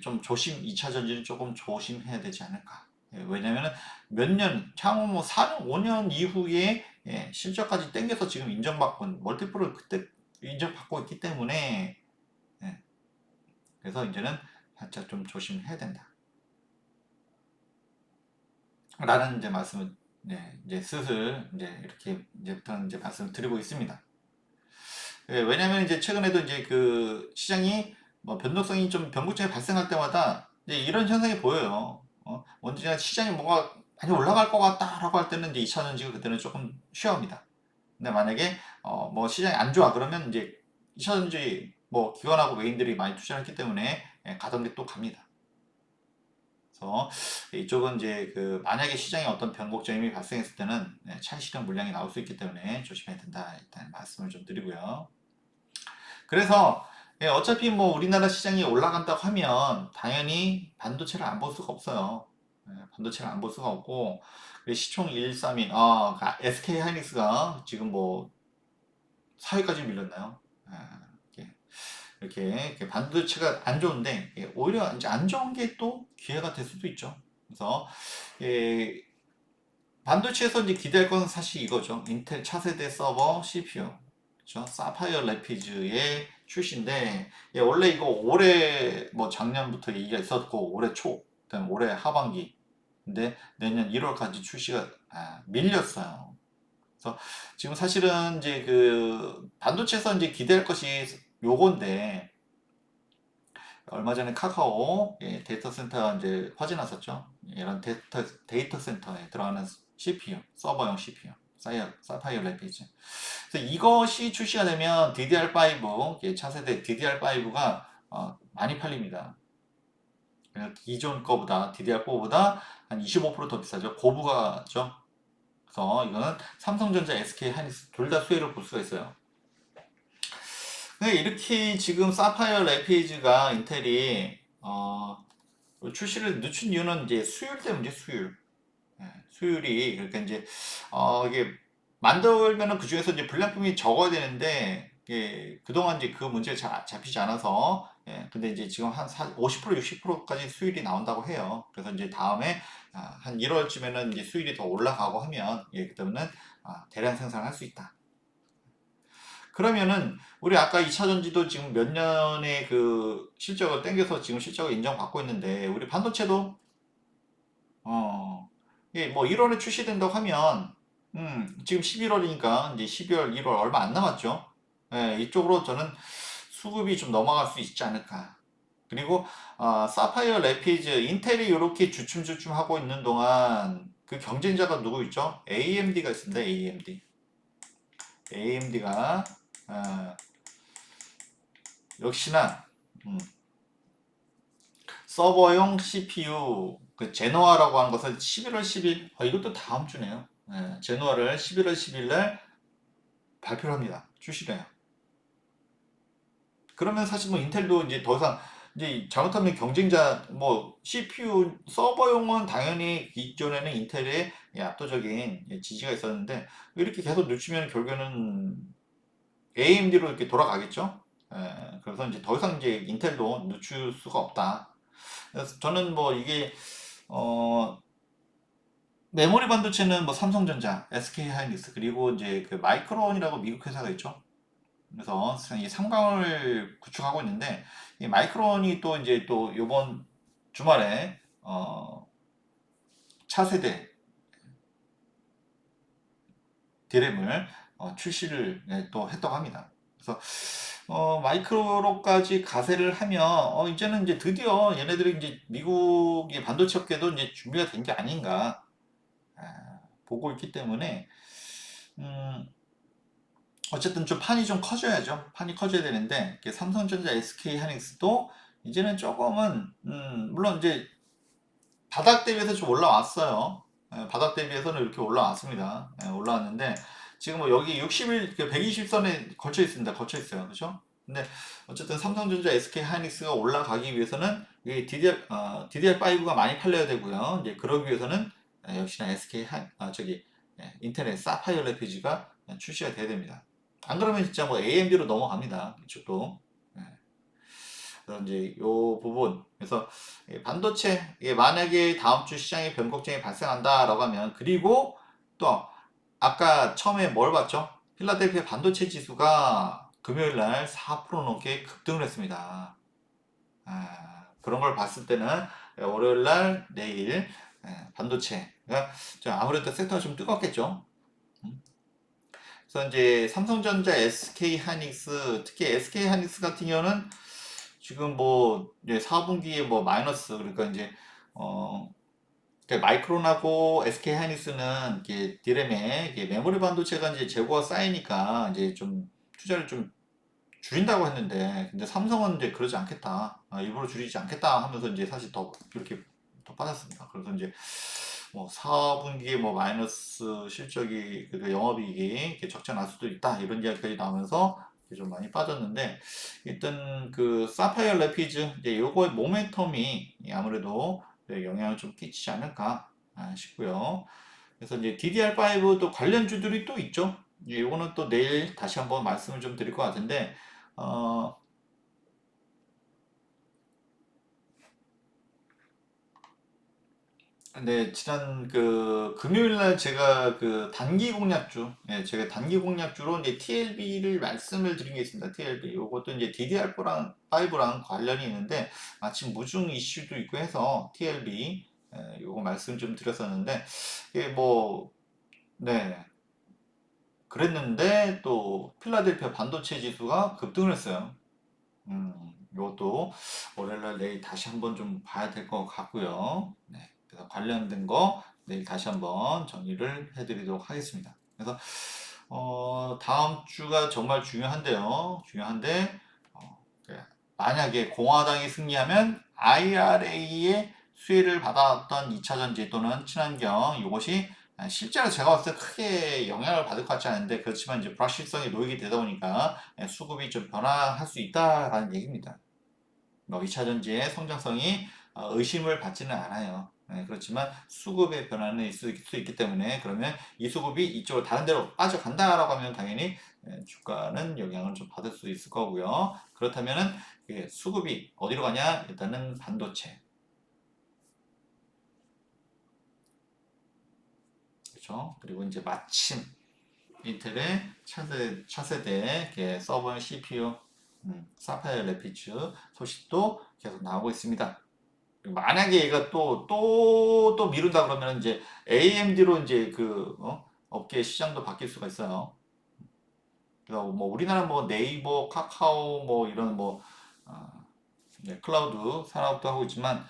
좀 조심, 2차 전지는 조금 조심해야 되지 않을까. 왜냐면은 몇 년, 향후 뭐 4년, 5년 이후에 실적까지 땡겨서 지금 인정받고, 멀티플을 그때 인정받고 있기 때문에, 예, 그래서 이제는 살짝 좀 조심해야 된다. 라는 이제 말씀을, 이제 슬슬 이제 이렇게 이제부터 이제 말씀을 드리고 있습니다. 왜냐면 이제 최근에도 이제 그 시장이 뭐 변동성이 좀 변곡점이 발생할 때마다 이제 이런 현상이 보여요. 언제나 시장이 뭐가 많이 올라갈 것 같다라고 할 때는 이제 2차 전지가 그때는 조금 쉬어옵니다. 근데 만약에 뭐 시장이 안 좋아 그러면 이제 2차 전지 뭐 기관하고 외인들이 많이 투자를 했기 때문에 가던 게 또 갑니다. 그래서 이쪽은 이제 그 만약에 시장에 어떤 변곡점이 발생했을 때는 차익 실현 물량이 나올 수 있기 때문에 조심해야 된다 일단 말씀을 좀 드리고요. 그래서 어차피 뭐 우리나라 시장이 올라간다고 하면 당연히 반도체를 안 볼 수가 없어요. 반도체를 안 볼 수가 없고 시총 131, SK 하이닉스가 지금 뭐 4위까지 밀렸나요? 이렇게, 이렇게 반도체가 안 좋은데 오히려 이제 안 좋은 게 또 기회가 될 수도 있죠. 그래서 예, 반도체에서 이제 기대할 건 사실 이거죠. 인텔 차세대 서버 CPU. 그렇죠? 사파이어 레피즈의 출시인데 원래 이거 올해 뭐 작년부터 얘기가 있었고 올해 초, 그다음 올해 하반기. 근데 내년 1월까지 출시가 밀렸어요. 그래서 지금 사실은 이제 그 반도체에서 이제 기대할 것이 요건데 얼마 전에 카카오 데이터 센터 이제 화재 났었죠. 이런 데이터 센터에 들어가는 CPU, 서버용 CPU, 사파이어 레피즈. 그래서 이것이 출시가 되면 DDR5, 차세대 DDR5가 많이 팔립니다. 기존 거보다 DDR4보다 한 25%더 비싸죠. 고부가죠. 그래서 이거는 삼성전자, SK 하이닉스 둘 다 수혜를 볼 수가 있어요. 근데 이렇게 지금 사파이어 레피즈가 인텔이 출시를 늦춘 이유는 이제 수율 때문이죠, 수율. 수율이 그러니까 이제 이게 만들면은 그 중에서 이제 불량품이 적어야 되는데 그동안 이제 그 문제가 잘 잡히지 않아서 근데 이제 지금 한 50% 60%까지 수율이 나온다고 해요. 그래서 이제 다음에 한 1월쯤에는 이제 수율이 더 올라가고 하면 그때는 대량 생산을 할 수 있다. 그러면은 우리 아까 2차 전지도 지금 몇 년의 그 실적을 땡겨서 지금 실적을 인정받고 있는데 우리 반도체도 뭐 1월에 출시된다고 하면 지금 11월이니까 이제 12월, 1월 얼마 안 남았죠. 이쪽으로 저는 수급이 좀 넘어갈 수 있지 않을까. 그리고 사파이어 레피즈 인텔이 이렇게 주춤주춤 하고 있는 동안 그 경쟁자가 누구 있죠? AMD가 있습니다. AMD. AMD가 역시나 서버용 CPU 그 제노아라고 하는 것을 11월 10일 이것도 다음 주네요. 제노아를 11월 10일 날 발표를 합니다. 출시를 해요. 그러면 사실 뭐 인텔도 이제 더 이상 이제 잘못하면 경쟁자 뭐 CPU 서버용은 당연히 기존에는 인텔의 압도적인 지지가 있었는데 이렇게 계속 늦추면 결국에는 AMD로 이렇게 돌아가겠죠. 그래서 이제 더 이상 이제 인텔도 늦출 수가 없다. 그래서 저는 뭐 이게 어 메모리 반도체는 뭐 삼성전자, SK 하이닉스 그리고 이제 그 마이크론이라고 미국 회사가 있죠. 그래서 이 삼강을 구축하고 있는데 이 마이크론이 또 이제 또 이번 주말에 차세대 디램을 출시를 또 했다고 합니다. 그래서 마이크로까지 가세를 하면 이제는 이제 드디어 얘네들이 이제 미국의 반도체 업계도 이제 준비가 된 게 아닌가 보고 있기 때문에 음, 어쨌든 좀 판이 좀 커져야죠. 판이 커져야 되는데 삼성전자, SK 하이닉스도 이제는 조금은 물론 이제 바닥 대비해서 좀 올라왔어요. 바닥 대비해서는 이렇게 올라왔습니다. 올라왔는데 지금 뭐 여기 60일, 120선에 걸쳐 있습니다. 걸쳐 있어요. 그렇죠? 근데 어쨌든 삼성전자, SK 하이닉스가 올라가기 위해서는 이 DDR5가 많이 팔려야 되고요. 이제 그러기 위해서는 역시나 인텔의 사파이어 레피지가 출시가 돼야 됩니다. 안 그러면 진짜 뭐 AMD로 넘어갑니다. 이쪽도. 예. 그래서 이제 요 부분, 그래서 반도체, 이게 만약에 다음 주 시장에 변곡점이 발생한다라고 하면, 그리고 또 아까 처음에 뭘 봤죠? 필라델피아 반도체 지수가 금요일 날 4% 넘게 급등을 했습니다. 그런 걸 봤을 때는 월요일 날 내일 반도체가 아무래도 섹터가 좀 뜨겁겠죠. 음. 그래서 이제 삼성전자, SK 하이닉스, 특히 SK 하이닉스 같은 경우는 지금 뭐 이제 4분기에 뭐 마이너스, 그러니까 이제 어 그러니까 마이크론하고 SK 하이닉스는 이게 디램에 이게 메모리 반도체가 이제 재고가 쌓이니까 이제 좀 투자를 좀 줄인다고 했는데, 근데 삼성은 이제 그러지 않겠다, 일부러 줄이지 않겠다 하면서 이제 사실 더 이렇게 더 빠졌습니다. 그래서 이제 뭐 4분기에 뭐 마이너스 실적이, 그 영업이익이 이렇게 적자 날 수도 있다, 이런 이야기까지 나오면서 좀 많이 빠졌는데, 일단 그 사파이어 레피즈 이제 요거의 모멘텀이 아무래도 영향을 좀 끼치지 않을까 싶고요. 그래서 이제 DDR5도 관련주들이 또 있죠. 요거는 또 내일 다시 한번 말씀을 좀 드릴 것 같은데, 어, 네, 지난 그 금요일 날 제가 그 단기 공략주, 제가 단기 공략주로 이제 TLB를 말씀을 드린 게 있습니다. TLB. 요것도 이제 DDR4랑 5랑 관련이 있는데, 마침 무중 이슈도 있고 해서 TLB, 요거 말씀 좀 드렸었는데, 이게 뭐, 네, 그랬는데 또 필라델피아 반도체 지수가 급등을 했어요. 이것도 월요일날 내일 다시 한번 좀 봐야 될 것 같고요. 네, 그래서 관련된 거 내일 다시 한번 정리를 해드리도록 하겠습니다. 그래서 다음 주가 정말 중요한데요. 중요한데 그 만약에 공화당이 승리하면 IRA의 수혜를 받았던 2차 전지 또는 친환경, 이것이 실제로 제가 봤을 때 크게 영향을 받을 것 같지 않은데, 그렇지만 이제 불확실성이 놓이게 되다 보니까 수급이 좀 변화할 수 있다라는 얘기입니다. 뭐 2차 전지의 성장성이 의심을 받지는 않아요. 그렇지만 수급의 변화는 있을 수 있기 때문에, 그러면 이 수급이 이쪽으로 다른 데로 빠져간다라고 하면 당연히 주가는 영향을 좀 받을 수 있을 거고요. 그렇다면은 수급이 어디로 가냐? 일단은 반도체. 그렇죠? 그리고 이제 마침 인텔의 차세대 서버 CPU 사파이어 레피츠 소식도 계속 나오고 있습니다. 만약에 얘가 또 미룬다 그러면 이제 AMD로 이제 업계 시장도 바뀔 수가 있어요. 그래서 뭐 우리나라 뭐 네이버, 카카오 뭐 이런 뭐 어, 클라우드 산업도 하고 있지만,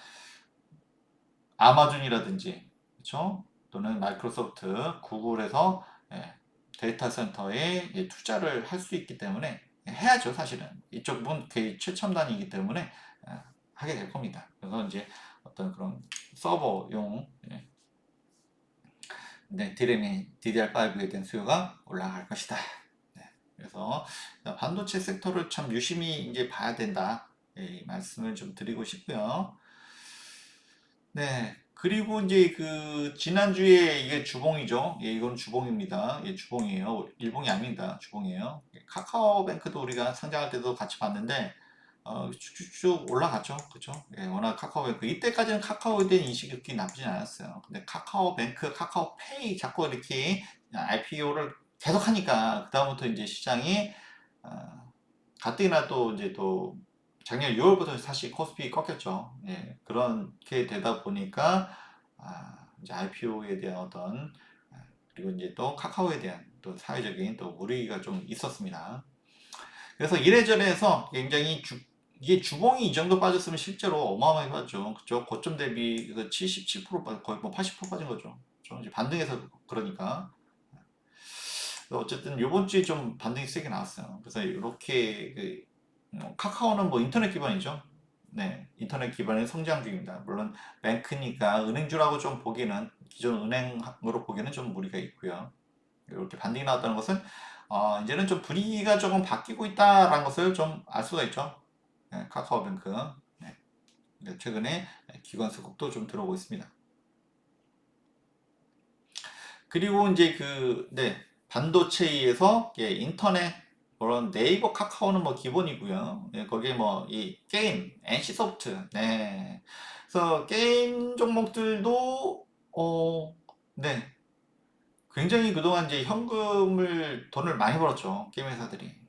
아마존이라든지 그렇죠? 또는 마이크로소프트, 구글에서 데이터 센터에 투자를 할 수 있기 때문에 해야죠. 사실은 이쪽 분 거의 최첨단이기 때문에 하게 될 겁니다. 그래서 이제 어떤 그런 서버용 디램이 DDR5에 대한 수요가 올라갈 것이다. 네, 그래서 반도체 섹터를 참 유심히 이제 봐야 된다, 이 말씀을 좀 드리고 싶고요. 네. 그리고 이제 그 지난주에 이게 주봉이죠. 이건 주봉입니다. 주봉이에요. 일봉이 아닙니다. 주봉이에요. 카카오뱅크도 우리가 상장할 때도 같이 봤는데 쭉쭉쭉 올라갔죠. 그죠? 워낙 카카오뱅크 이때까지는 카카오에 대한 인식이 그렇게 나쁘진 않았어요. 근데 카카오뱅크, 카카오페이 자꾸 이렇게 IPO를 계속 하니까 그다음부터 이제 시장이 가뜩이나 또 이제 또 작년 6월부터 사실 코스피 꺾였죠. 그렇게 되다 보니까 이제 IPO에 대한 어떤 그리고 이제 또 카카오에 대한 또 사회적인 또 무리가 좀 있었습니다. 그래서 이래저래 해서 굉장히 이게 주봉이 이 정도 빠졌으면 실제로 어마어마하게 빠졌죠. 그죠? 고점 대비 77% 빠져, 거의 뭐 80% 빠진 거죠. 그죠? 이제 반등해서 그러니까. 어쨌든 이번 주에 좀 반등이 세게 나왔어요. 그래서 이렇게 카카오는 뭐 인터넷 기반이죠. 네, 인터넷 기반의 성장 중입니다. 물론 뱅크니까 은행주라고 좀 보기는 기존 은행으로 보기는 좀 무리가 있고요. 이렇게 반등이 나왔다는 것은 이제는 좀 분위기가 조금 바뀌고 있다라는 것을 좀 알 수가 있죠. 네, 카카오뱅크 네, 최근에 기관 수급도 좀 들어오고 있습니다. 그리고 이제 네, 반도체에서 인터넷 그런 네이버 카카오는 뭐 기본이고요. 예, 거기에 뭐 이 게임, NC소프트, 네. 그래서 게임 종목들도 네, 굉장히 그동안 이제 돈을 많이 벌었죠. 게임 회사들이.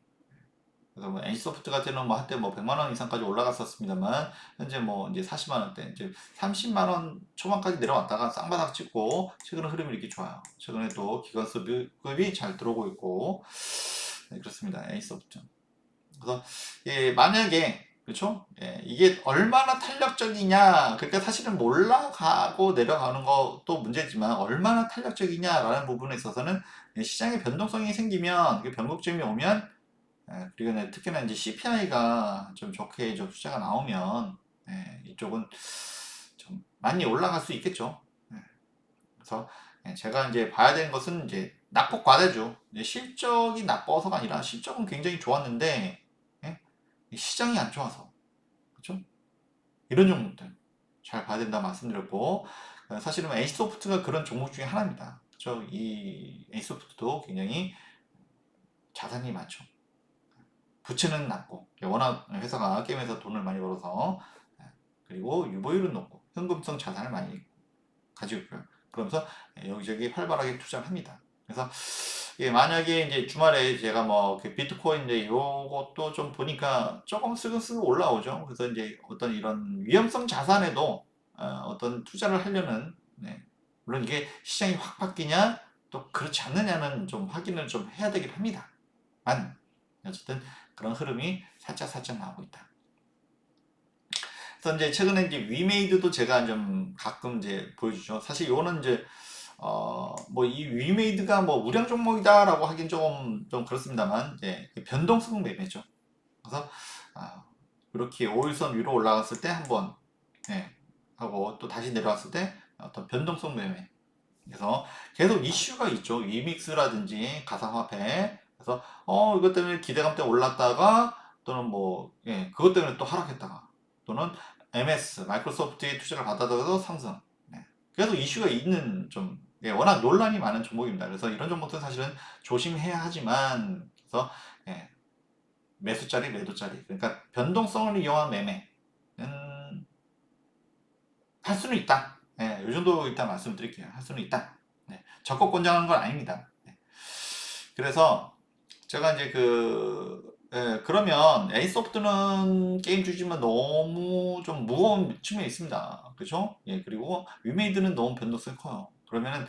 그래서 뭐 NC소프트 같은 경우는 뭐 한때 뭐 100만 원 이상까지 올라갔었습니다만 현재 뭐 이제 40만 원대, 이제 30만 원 초반까지 내려왔다가 쌍바닥 찍고 최근에 흐름이 이렇게 좋아요. 최근에 또 기관 수급이 잘 들어오고 있고 네, 그렇습니다. NC소프트. 그래서 만약에 그렇죠? 이게 얼마나 탄력적이냐, 그러니까 사실은 올라가고 내려가는 것도 문제지만 얼마나 탄력적이냐라는 부분에 있어서는 시장의 변동성이 생기면, 변곡점이 오면, 그리고 특히나 이제 CPI가 좀 좋게 좀 숫자가 나오면 이쪽은 좀 많이 올라갈 수 있겠죠. 그래서 제가 이제 봐야 되는 것은 이제 낙폭 과대주. 실적이 나빠서가 아니라 실적은 굉장히 좋았는데 예? 시장이 안 좋아서 그렇죠? 이런 종목들 잘 봐야 된다 말씀드렸고 사실은 H소프트가 그런 종목 중에 하나입니다. 그렇죠? 이 H소프트도 굉장히 자산이 많죠. 부채는 낮고 워낙 회사가 게임에서 돈을 많이 벌어서 그리고 유보율은 높고 현금성 자산을 많이 가지고 있고요. 그러면서 여기저기 활발하게 투자를 합니다. 그래서 만약에 이제 주말에 제가 뭐 비트코인 이제 요것도 좀 보니까 조금 슬금슬금 올라오죠. 그래서 이제 어떤 이런 위험성 자산에도 어떤 투자를 하려는 물론 이게 시장이 확 바뀌냐 또 그렇지 않느냐는 좀 확인을 좀 해야 되긴 합니다. 만 어쨌든 그런 흐름이 살짝 나오고 있다. 그래서 이제 최근에 이제 위메이드도 제가 좀 가끔 이제 보여주죠. 사실 요거는 이제 뭐 이 위메이드가 뭐 우량 종목이다라고 하긴 좀 그렇습니다만 이제 변동성 매매죠. 그래서 이렇게 5일선 위로 올라갔을 때 한번 하고 또 다시 내려왔을 때 어떤 변동성 매매. 그래서 계속 이슈가 있죠. 위믹스라든지 가상화폐. 그래서 이것 때문에 기대감 때문에 올랐다가 또는 뭐 그것 때문에 또 하락했다가 또는 MS 마이크로소프트에 투자를 받아들여서 상승. 네. 계속 이슈가 있는 좀 워낙 논란이 많은 종목입니다. 그래서 이런 종목들은 사실은 조심해야 하지만 그래서 매수짜리 매도짜리 그러니까 변동성을 이용한 매매는 할 수는 있다. 이 정도 일단 말씀드릴게요. 할 수는 있다. 적극 권장하는 건 아닙니다. 그래서 제가 이제 그러면 A소프트는 게임 주지만 너무 좀 무거운 측면이 있습니다. 그죠? 그리고 위메이드는 너무 변동성이 커요. 그러면은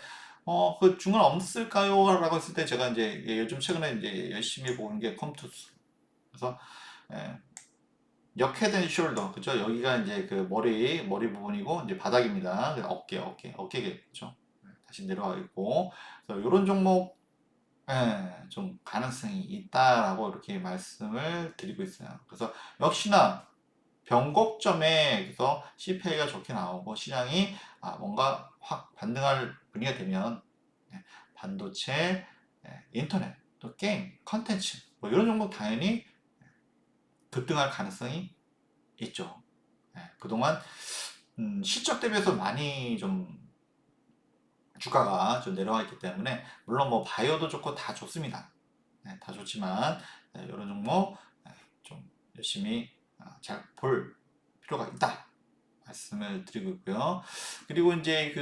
그 중간 없을까요? 라고 했을 때 제가 이제 요즘 최근에 이제 열심히 보는 게 컴투스. 그래서 역헤드 앤 숄더, 그죠? 여기가 이제 그 머리 부분이고, 이제 바닥입니다. 어깨겠죠? 다시 내려가 있고, 그래서 이런 종목, 좀 가능성이 있다라고 이렇게 말씀을 드리고 있어요. 그래서 역시나 변곡점에 그래서 CPI가 좋게 나오고 시장이 뭔가 확 반등할 분위기가 되면 반도체, 인터넷, 또 게임, 컨텐츠 뭐 이런 종목 당연히 급등할 가능성이 있죠. 그동안 실적 대비해서 많이 좀 주가가 좀 내려와 있기 때문에 물론 뭐 바이오도 좋고 다 좋습니다. 다 좋지만 이런 종목 좀 열심히 잘 볼 필요가 있다 말씀을 드리고 있고요. 그리고 이제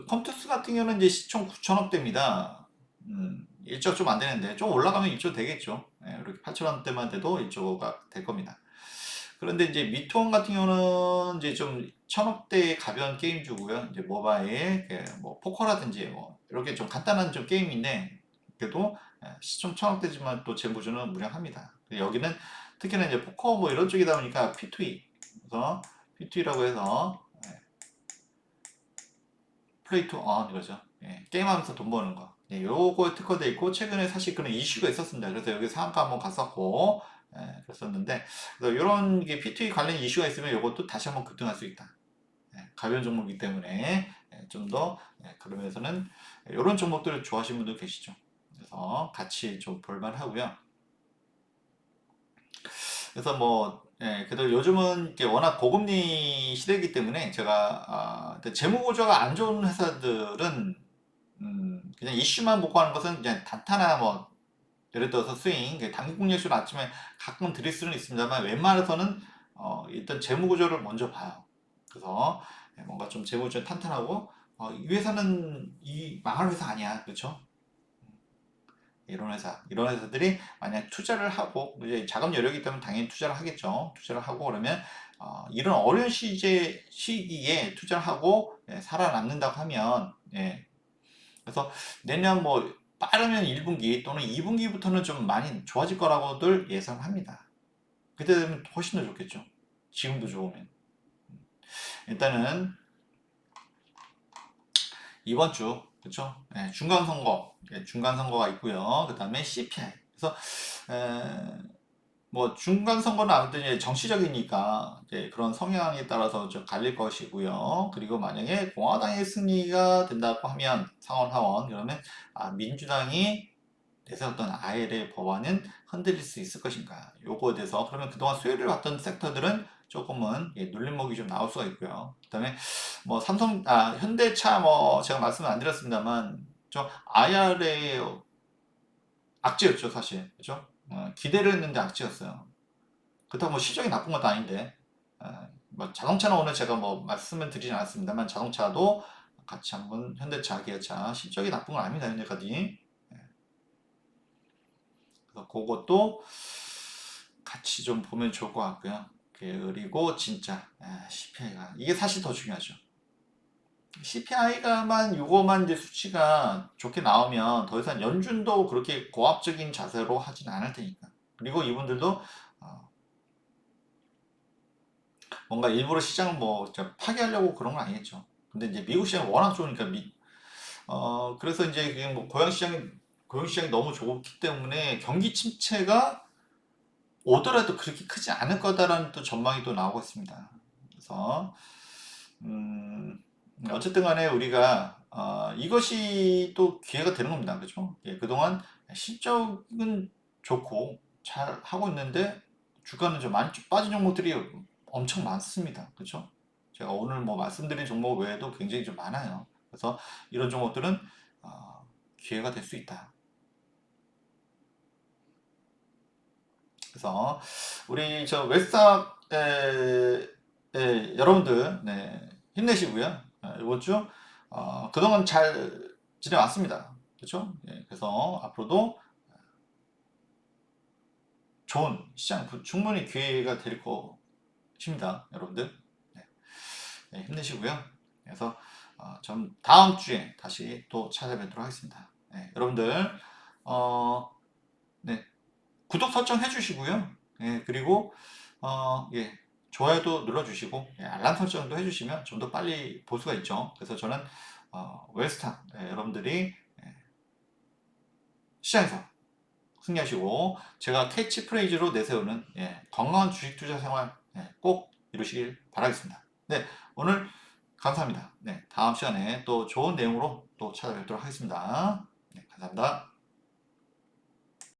컴투스 같은 경우는 이제 시총 9천억대입니다. 1조 좀 안 되는데 좀 올라가면 1조 되겠죠. 이렇게 8천원대만 돼도 1조가 될 겁니다. 그런데 이제 미투원 같은 경우는 이제 좀 천억대의 가벼운 게임주고요. 이제 모바일, 뭐 포커라든지 뭐 이렇게 좀 간단한 좀 게임인데 그래도 시총 천억대지만 또 재무주는 무량합니다. 여기는 특히나 이제 포커 뭐 이런 쪽이다 보니까 P2E 그래서 P2E라고 해서 플레이 투 언 이거죠. 게임하면서 돈 버는 거. 요거에 특화돼 있고 최근에 사실 그런 이슈가 있었습니다. 그래서 여기 상한가 한번 갔었고 그랬었는데, 그래서 이런 게 P2E 관련 이슈가 있으면 이것도 다시 한번 급등할 수 있다. 가벼운 종목이기 때문에 좀 더 그러면서는 이런 종목들을 좋아하시는 분들 계시죠. 그래서 같이 좀 볼만하고요. 그래서 뭐 그래도 요즘은 이게 워낙 고금리 시대이기 때문에 제가 재무 구조가 안 좋은 회사들은 그냥 이슈만 보고 하는 것은 그냥 단타나 뭐 예를 들어서 스윙, 단기국내수는 아침에 가끔 드릴 수는 있습니다만 웬만해서는 일단 재무 구조를 먼저 봐요. 그래서 뭔가 좀 재무 구조 탄탄하고 이 회사는 이 망할 회사 아니야, 그렇죠? 이런 회사들이 만약 투자를 하고 이제 자금 여력이 있다면 당연히 투자를 하겠죠. 투자를 하고 그러면 이런 어려운 시기에 투자를 하고 살아남는다고 하면 그래서 내년 뭐 빠르면 1분기 또는 2분기부터는 좀 많이 좋아질 거라고들 예상합니다. 그때 되면 훨씬 더 좋겠죠. 지금도 좋으면. 일단은 이번 주 그렇죠? 중간 선거, 중간 선거가 있고요. 그다음에 CPI. 그래서 뭐 중간 선거는 아무튼 이제 정치적이니까 이제 그런 성향에 따라서 좀 갈릴 것이고요. 그리고 만약에 공화당의 승리가 된다고 하면 상원 하원 그러면 민주당이 내세웠던 ILA 법안은 흔들릴 수 있을 것인가? 요거에 대해서 그러면 그동안 수혜를 봤던 섹터들은 조금은 눌림목이 좀 나올 수가 있고요. 그다음에 뭐 현대차 뭐 제가 말씀을 안 드렸습니다만 좀 IRA 악재였죠 사실 그죠? 기대를 했는데 악재였어요. 그렇다고 뭐 실적이 나쁜 것도 아닌데 뭐 자동차는 오늘 제가 뭐 말씀을 드리진 않았습니다만 자동차도 같이 한번 현대차, 기아차 실적이 나쁜 건 아닙니다 현재까지. 그래서 그것도 같이 좀 보면 좋을 것 같고요. 그리고 진짜 CPI가 이게 사실 더 중요하죠. CPI가만 요거만 이제 수치가 좋게 나오면 더 이상 연준도 그렇게 고압적인 자세로 하진 않을 테니까. 그리고 이분들도 뭔가 일부러 시장을 뭐 파괴하려고 그런 건 아니겠죠. 근데 이제 미국 시장이 워낙 좋으니까 그래서 이제 그게 뭐 고용 시장이 너무 좋기 때문에 경기 침체가 오더라도 그렇게 크지 않을 거다라는 또 전망이 또 나오고 있습니다. 그래서 어쨌든 간에 우리가 이것이 또 기회가 되는 겁니다. 그죠? 그동안 실적은 좋고 잘 하고 있는데 주가는 좀 많이 빠진 종목들이 엄청 많습니다. 그죠? 제가 오늘 뭐 말씀드린 종목 외에도 굉장히 좀 많아요. 그래서 이런 종목들은 기회가 될 수 있다. 그래서 우리 저 웨스탁 여러분들 힘내시고요. 이번 주 그동안 잘 지내왔습니다. 그렇죠? 그래서 앞으로도 좋은 시장 충분히 기회가 될 것입니다, 여러분들. 힘내시고요. 그래서 전 다음 주에 다시 또 찾아뵙도록 하겠습니다. 여러분들 네, 구독 설정 해주시고요. 그리고 좋아요도 눌러주시고 알람 설정도 해주시면 좀 더 빨리 볼 수가 있죠. 그래서 저는 웰스타 여러분들이 시장에서 승리하시고 제가 캐치프레이즈로 내세우는 건강한 주식 투자 생활 꼭 이루시길 바라겠습니다. 네, 오늘 감사합니다. 네, 다음 시간에 또 좋은 내용으로 또 찾아뵙도록 하겠습니다. 네, 감사합니다.